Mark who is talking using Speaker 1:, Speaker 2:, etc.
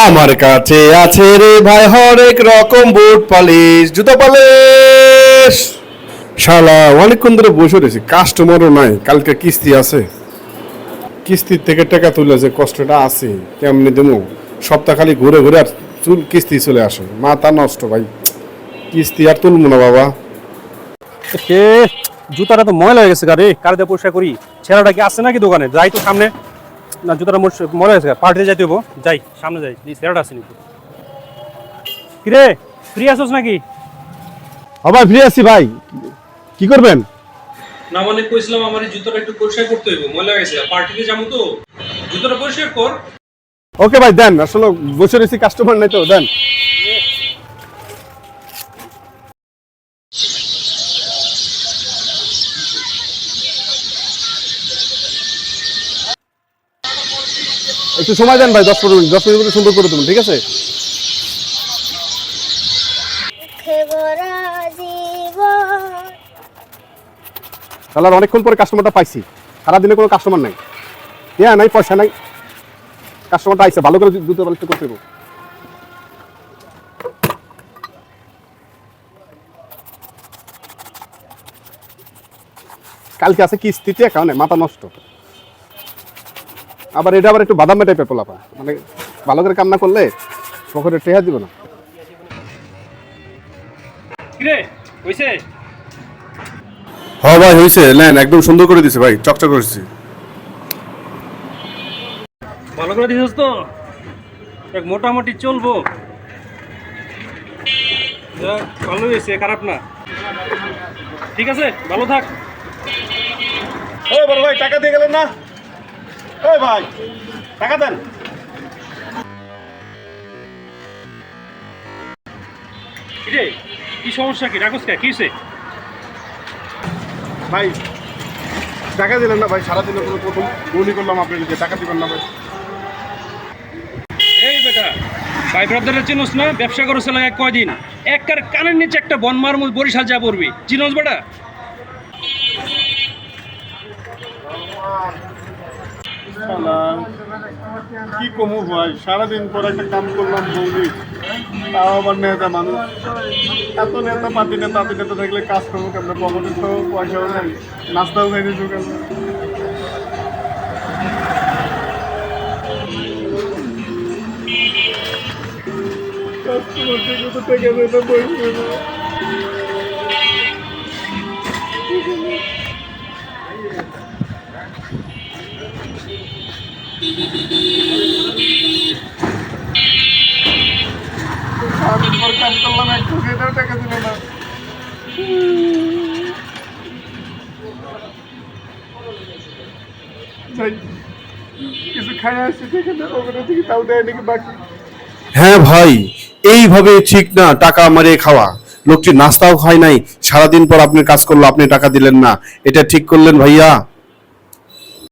Speaker 1: আমার কাছে আছে রে ভাই হরেক রকম বুট পালিশ জুতো পালিশ। শালা অনেকক্ষণ ধরে বসে রয়েছি, কাস্টমারও নাই, কালকে কিস্তি আছে, কিস্তির থেকে টাকা তুলে যে কষ্টটা আছে কেমনি দেবো, সপ্তাহ খালি ঘুরে ঘুরে আর চুল কিস্তি চলে আসে, মাথা নষ্ট ভাই, কিস্তি আর তুলবো না বাবা।
Speaker 2: কে জুতাটা তো ময়লা হয়ে গেছে গাড়ি, কার দিয়ে পরিষ্কার করি। ছেলেটা কি আসছে নাকি দোকানে? যাই তো সামনে। না জুতাটা ময়লা হয়ে গেছে, পার্টিতে যাইতে হবো, যাই সামনে যাই, ছেলেটা আসেনি। কিরে ফ্রি আসোস নাকি?
Speaker 1: ভাই ফ্রি আছি ভাই, কি করবেন?
Speaker 3: না মানে কইছিলাম আমার এই জুতোটা একটু পরিষ্কার করতে হইব, ময়লা গেছে, পার্টিতে যাবো তো, জুতোটা পরিষ্কার কর।
Speaker 1: ওকে ভাই দেন, আসলে বসে রয়েছি, কাস্টমার নাই তো, দেন। একটু সময় দেন ভাই, 10-15 মিনিট সুন্দর করে দেবেন, ঠিক আছে? তাহলে আর অনেকক্ষণ পরে কাস্টমারটা পাইছি, সারাদিনে কোনো কাস্টমার নাই, হ্যাঁ নাই, পয়সা নাই, কাস্টমারটা আইসে, ভালো করে জুতো পালিশ করতে দেবো। কালকে আছে কিস্তিতে, কারণে মাথা নষ্ট, আবার এটা আবার একটু বাদাম টাইপের পোলাপা, মানে ভালো করে কাম না করলে পকেটে টেহা দিব না।
Speaker 2: কিরে হইছে?
Speaker 1: হ্যাঁ ভাই হয়েছে, নেন, একদম সুন্দর করে দিছে ভাই, চকচক করেছি।
Speaker 2: ভালো করে দিছিস তো? এক মোটামুটি চলবো, যাক, ভালো হয়েছে, খারাপ না। ঠিক আছে, ভালো থাক।
Speaker 1: ওই বড় ভাই, টাকা দিয়ে গেলেন না? ওই ভাই, টাকা দেন।
Speaker 2: কিরে কি সমস্যা, কি রাখোস কে, কি হয়েছে?
Speaker 1: ভাই টাকা দিলেন না ভাই, সারাদিনে কোনো প্রথম গুলি করলাম আপনাকে, টাকা দিবেন না ভাই।
Speaker 2: এই বেটা, ভাই ব্রাদারের চিনোস না? ব্যবসা করছে লাগে কয়দিন, একটার কানের নিচে একটা বনমার বরিশাল যা পড়বি, চিনোস বেটা?
Speaker 1: কি কমু ভাই, সারাদিন পর একটা কাম করলাম বৌদি, তাও আবার নেতা মানুষ, এত নেতা পাতি নেতা থাকলে কাজ করবো কেমন, পকেটে তো পয়সাও নেই, নাস্তাও খাইনি ঢুকে। সারাদিন পর কাজ করলাম, একটু খেতেও টাকা দিল না। কিছু খাই আসছি, তাও দেয় নাকি বাকি। হ্যাঁ ভাই, এইভাবে ঠিক না, টাকা মারিয়ে খাওয়া। লোকটি নাস্তাও খায় নাই, সারাদিন পর আপনি কাজ করলো, আপনি টাকা দিলেন না, এটা ঠিক করলেন ভাইয়া?